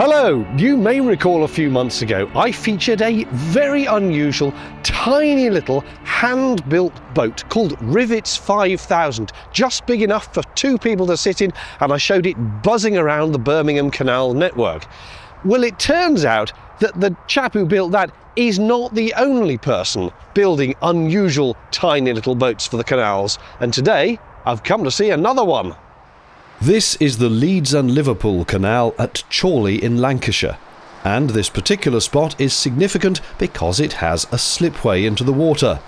Hello! You may recall a few months ago I featured a very unusual, tiny little hand-built boat called Rivets 5000, just big enough for two people to sit in, and I showed it buzzing around the Birmingham Canal network. Well, it turns out that the chap who built that is not the only person building unusual, tiny little boats for the canals, and today I've come to see another one. This is the Leeds and Liverpool Canal at Chorley in Lancashire, and this particular spot is significant because it has a slipway into the water.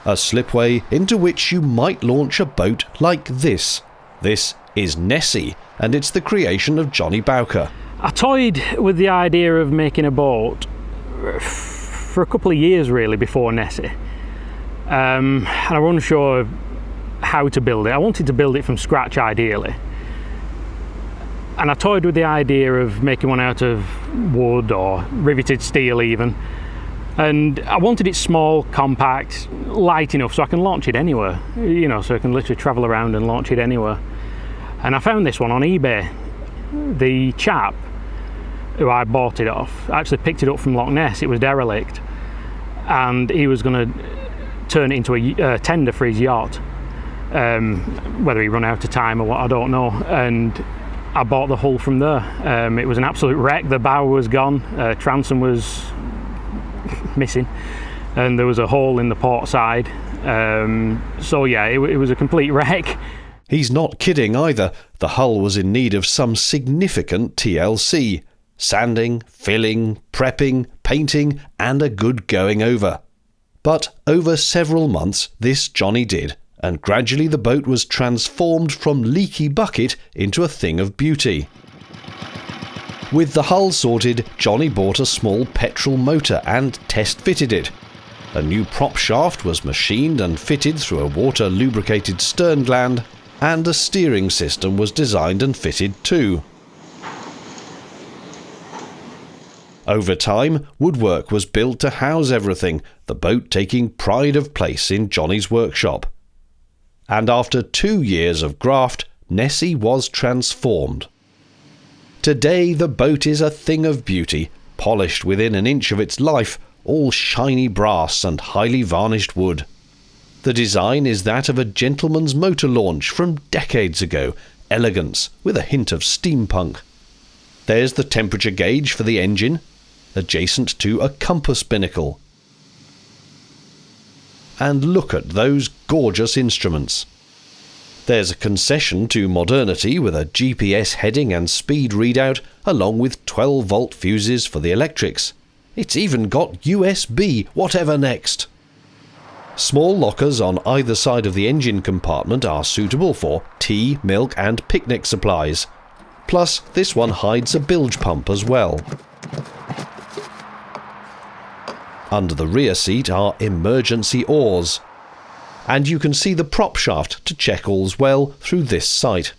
A slipway into which you might launch a boat like this. This is Nessie, and it's the creation of Johnny Bowker. I toyed with the idea of making a boat for a couple of years really before Nessie, and I wasn't sure how to build it. I wanted to build it from scratch ideally. And I toyed with the idea of making one out of wood or riveted steel even. And I wanted it small, compact, light enough so I can launch it anywhere. So I can literally travel around and launch it anywhere. And I found this one on eBay. The chap who I bought it off actually picked it up from Loch Ness. It was derelict. And he was going to turn it into a tender for his yacht. Whether he run out of time or what, I don't know. And I bought the hull from there. It was an absolute wreck. The bow was gone, transom was missing, and there was a hole in the port side. So yeah, it was a complete wreck. He's not kidding either. The hull was in need of some significant TLC. Sanding, filling, prepping, painting, and a good going over. But over several months this Johnny did, and gradually the boat was transformed from leaky bucket into a thing of beauty. With the hull sorted, Johnny bought a small petrol motor and test-fitted it. A new prop shaft was machined and fitted through a water-lubricated stern gland, and a steering system was designed and fitted too. Over time, woodwork was built to house everything, the boat taking pride of place in Johnny's workshop. And after 2 years of graft, Nessie was transformed. Today the boat is a thing of beauty, polished within an inch of its life, all shiny brass and highly varnished wood. The design is that of a gentleman's motor launch from decades ago, elegance with a hint of steampunk. There's the temperature gauge for the engine, adjacent to a compass binnacle. And look at those gorgeous instruments. There's a concession to modernity with a GPS heading and speed readout, along with 12-volt fuses for the electrics. It's even got USB, whatever next. Small lockers on either side of the engine compartment are suitable for tea, milk and picnic supplies. Plus, this one hides a bilge pump as well. Under the rear seat are emergency oars, and you can see the prop shaft to check all's well through this sight.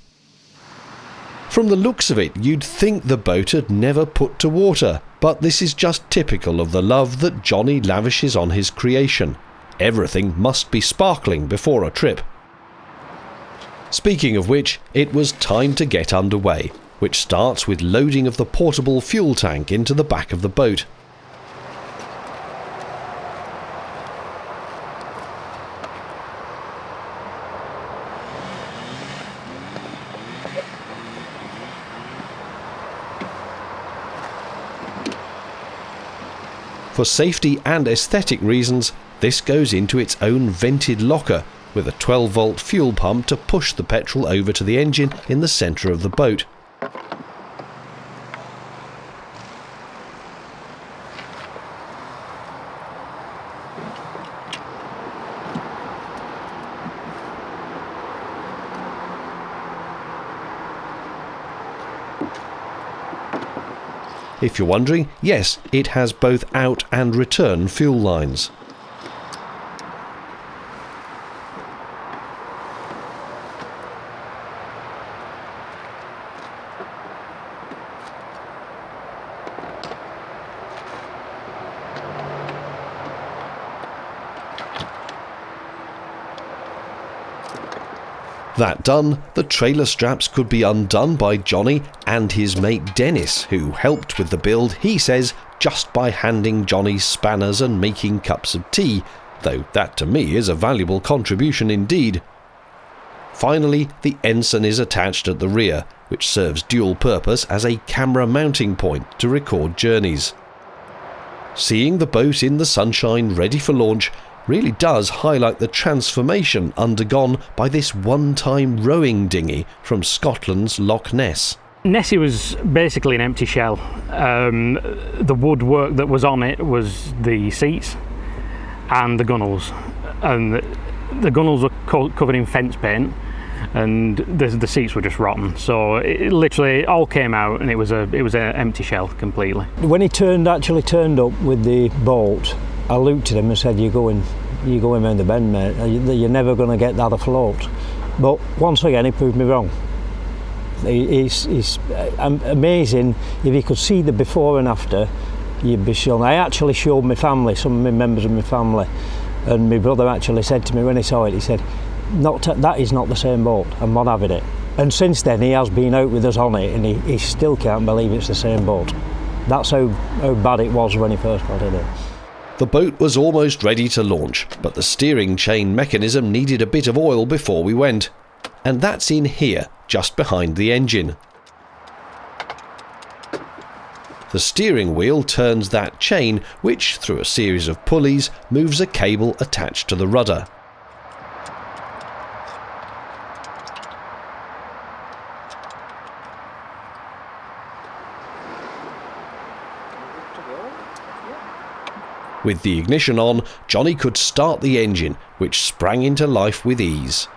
From the looks of it, you'd think the boat had never put to water, but this is just typical of the love that Johnny lavishes on his creation. Everything must be sparkling before a trip. Speaking of which, it was time to get underway, which starts with loading of the portable fuel tank into the back of the boat. For safety and aesthetic reasons, this goes into its own vented locker with a 12-volt fuel pump to push the petrol over to the engine in the centre of the boat. If you're wondering, yes, it has both out and return fuel lines. That done, the trailer straps could be undone by Johnny and his mate Dennis, who helped with the build, he says, just by handing Johnny spanners and making cups of tea, though that to me is a valuable contribution indeed. Finally, the ensign is attached at the rear, which serves dual purpose as a camera mounting point to record journeys. Seeing the boat in the sunshine ready for launch really does highlight the transformation undergone by this one-time rowing dinghy from Scotland's Loch Ness. Nessie was basically an empty shell. The woodwork that was on it was the seats and the gunnels, and the gunnels were covered in fence paint, and the seats were just rotten. So it literally all came out, and it was an empty shell completely. When he actually turned up with the boat, I looked at him and said, "You're going round the bend, mate. You're never going to get that afloat." But once again, he proved me wrong. He's amazing. If you could see the before and after, you'd be shown. I actually showed my family, some of my members of my family, and my brother actually said to me when he saw it, he said, that is not the same boat, I'm not having it. And since then he has been out with us on it, and he still can't believe it's the same boat. That's how bad it was when he first got in it. The boat was almost ready to launch, but the steering chain mechanism needed a bit of oil before we went. And that's in here, just behind the engine. The steering wheel turns that chain, which, through a series of pulleys, moves a cable attached to the rudder. With the ignition on, Johnny could start the engine, which sprang into life with ease.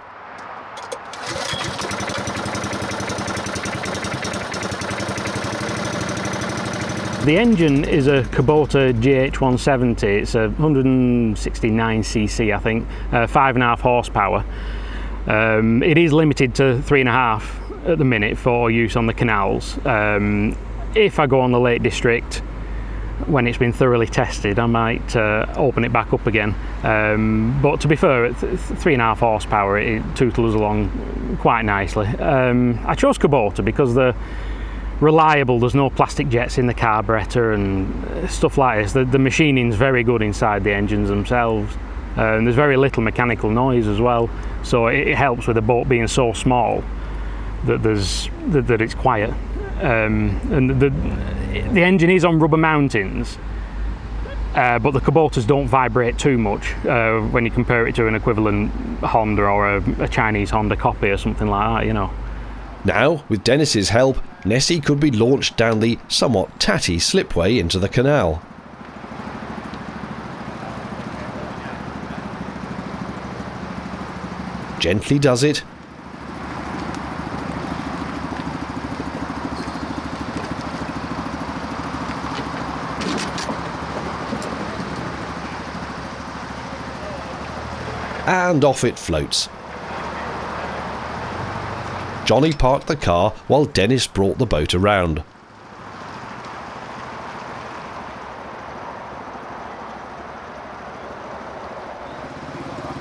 The engine is a Kubota GH170. It's a 169cc, I think, 5.5 horsepower. It is limited to 3.5 at the minute for use on the canals. If I go on the Lake District, when it's been thoroughly tested, I might open it back up again. But to be fair, at 3.5 horsepower, it tootles along quite nicely. I chose Kubota because they're reliable. There's no plastic jets in the carburetor and stuff like this. The machining's very good inside the engines themselves. There's very little mechanical noise as well, so it helps with the boat being so small that it's quiet. And the engine is on rubber mountings, but the Kubotas don't vibrate too much when you compare it to an equivalent Honda or a Chinese Honda copy or something like that, you know. Now, with Dennis's help, Nessie could be launched down the somewhat tatty slipway into the canal. Gently does it. And off it floats. Johnny parked the car while Dennis brought the boat around.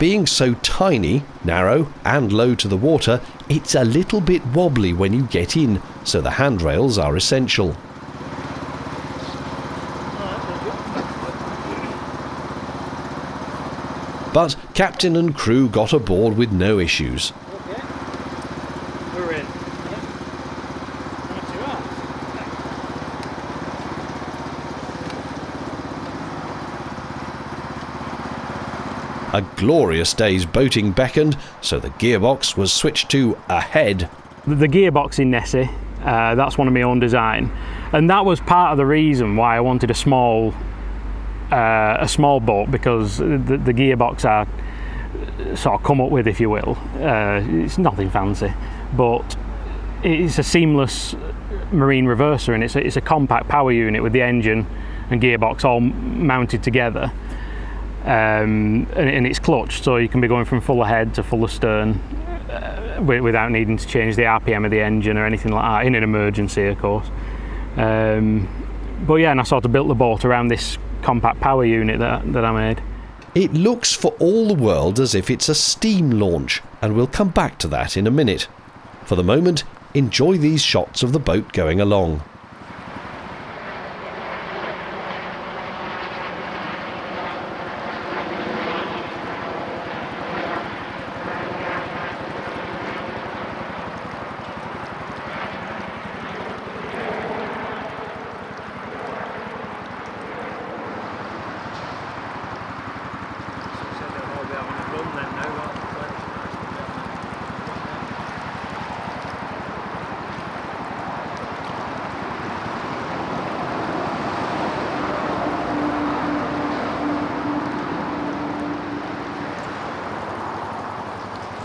Being so tiny, narrow and low to the water, it's a little bit wobbly when you get in, so the handrails are essential. But captain and crew got aboard with no issues. Okay. We're in. A glorious day's boating beckoned, so the gearbox was switched to ahead. The gearbox in Nessie, that's one of my own design, and that was part of the reason why I wanted a small boat, because the gearbox I sort of come up with, if you will, it's nothing fancy, but it's a seamless marine reverser, and it's a compact power unit with the engine and gearbox all mounted together, and it's clutched, so you can be going from full ahead to full astern without needing to change the RPM of the engine or anything like that, in an emergency, of course. But yeah, and I sort of built the boat around this compact power unit that I made. It looks for all the world as if it's a steam launch, and we'll come back to that in a minute. For the moment, enjoy these shots of the boat going along.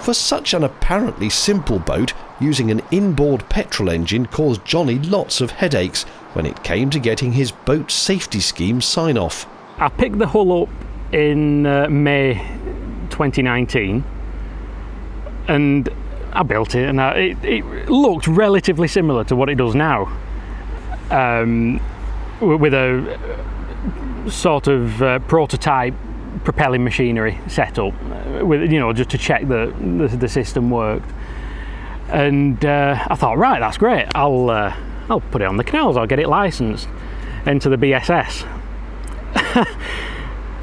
For such an apparently simple boat, using an inboard petrol engine caused Johnny lots of headaches when it came to getting his boat safety scheme sign-off. I picked the hull up in May 2019 and I built it, and it looked relatively similar to what it does now, with a sort of prototype propelling machinery setup, with, you know, just to check that the system worked. And I thought, right, that's great. I'll put it on the canals. I'll get it licensed, enter the BSS.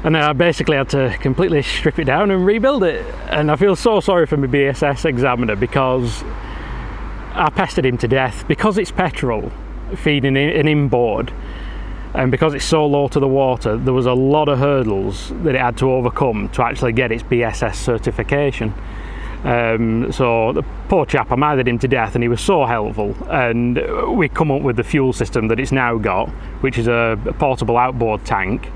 And I basically had to completely strip it down and rebuild it. And I feel so sorry for my BSS examiner, because I pestered him to death. Because it's petrol feeding an inboard, and because it's so low to the water, there was a lot of hurdles that it had to overcome to actually get its BSS certification. So the poor chap, I mithered him to death, and he was so helpful, and we come up with the fuel system that it's now got, which is a portable outboard tank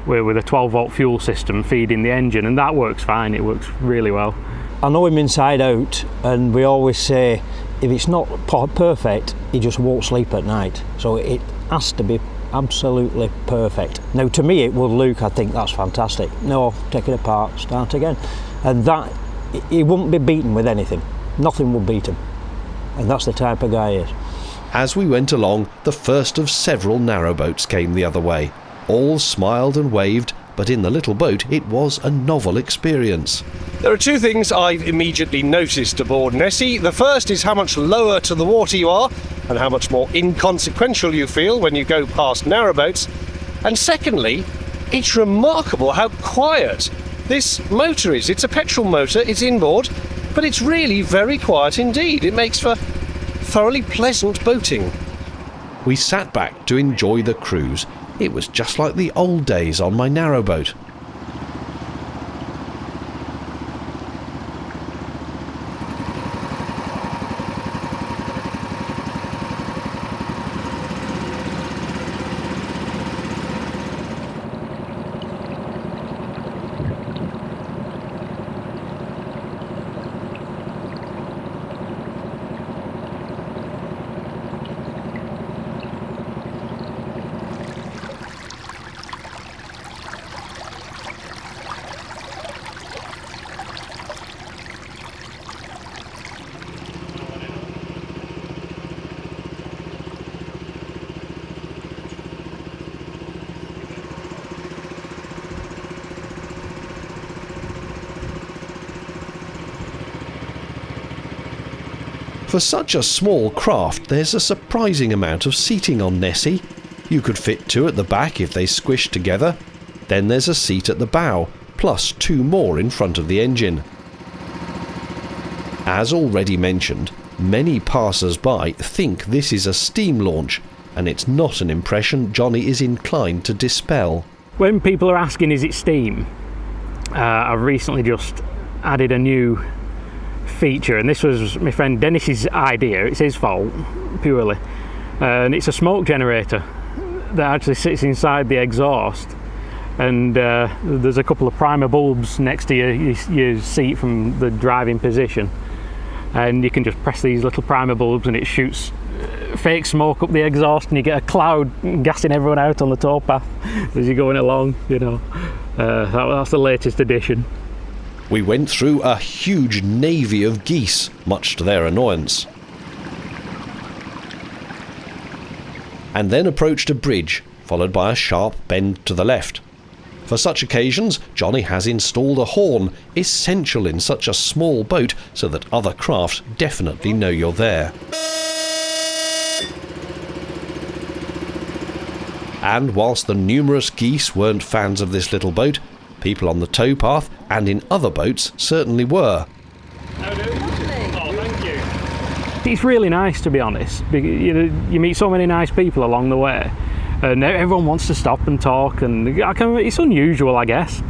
with a 12-volt fuel system feeding the engine, and that works fine. It works really well. I know him inside out, and we always say if it's not perfect, he just won't sleep at night. So it has to be absolutely perfect. Now, to me, it would look, I think that's fantastic. No, take it apart, start again. And that, he wouldn't be beaten with anything. Nothing would beat him. And that's the type of guy he is. As we went along, the first of several narrowboats came the other way. All smiled and waved, but in the little boat it was a novel experience. There are two things I've immediately noticed aboard Nessie. The first is how much lower to the water you are, and how much more inconsequential you feel when you go past narrowboats. And secondly, it's remarkable how quiet this motor is. It's a petrol motor, it's inboard, but it's really very quiet indeed. It makes for thoroughly pleasant boating. We sat back to enjoy the cruise. It was just like the old days on my narrowboat. For such a small craft, there's a surprising amount of seating on Nessie. You could fit two at the back if they squished together. Then there's a seat at the bow, plus two more in front of the engine. As already mentioned, many passers-by think this is a steam launch, and it's not an impression Johnny is inclined to dispel. When people are asking, is it steam? I've recently just added a new feature, and this was my friend Dennis's idea. It's his fault, purely. And it's a smoke generator that actually sits inside the exhaust, and there's a couple of primer bulbs next to your seat from the driving position, and you can just press these little primer bulbs and it shoots fake smoke up the exhaust, and you get a cloud gassing everyone out on the towpath as you're going along, you know. That's the latest addition. We went through a huge navy of geese, much to their annoyance, and then approached a bridge, followed by a sharp bend to the left. For such occasions, Johnny has installed a horn, essential in such a small boat so that other craft definitely know you're there. And whilst the numerous geese weren't fans of this little boat, people on the towpath and in other boats certainly were. It's really nice, to be honest. You meet so many nice people along the way, and everyone wants to stop and talk, and it's unusual, I guess.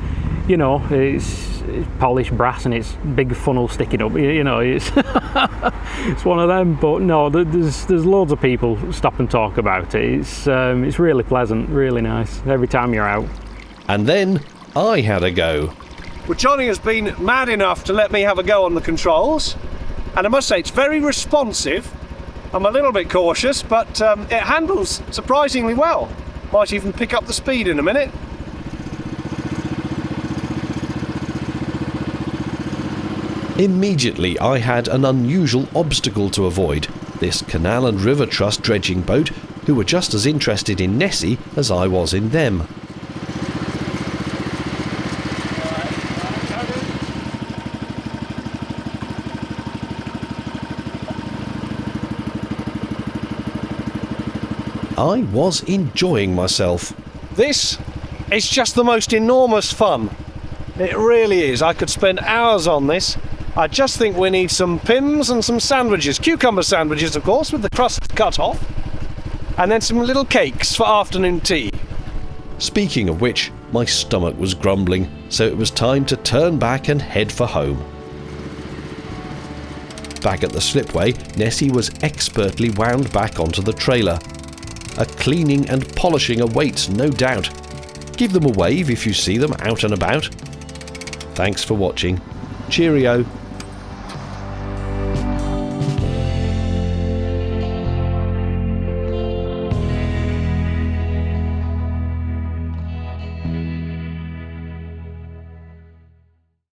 You know, it's polished brass and it's big funnel sticking up. You know, it's it's one of them. But no, there's loads of people stop and talk about it. It's really pleasant, really nice every time you're out. And then I had a go. Well, Johnny has been mad enough to let me have a go on the controls, and I must say it's very responsive. I'm a little bit cautious, but it handles surprisingly well. Might even pick up the speed in a minute. Immediately I had an unusual obstacle to avoid, this Canal and River Trust dredging boat, who were just as interested in Nessie as I was in them. I was enjoying myself. This is just the most enormous fun. It really is. I could spend hours on this. I just think we need some pims and some sandwiches. Cucumber sandwiches, of course, with the crust cut off. And then some little cakes for afternoon tea. Speaking of which, my stomach was grumbling, so it was time to turn back and head for home. Back at the slipway, Nessie was expertly wound back onto the trailer. A cleaning and polishing awaits, no doubt. Give them a wave if you see them out and about. Thanks for watching. Cheerio.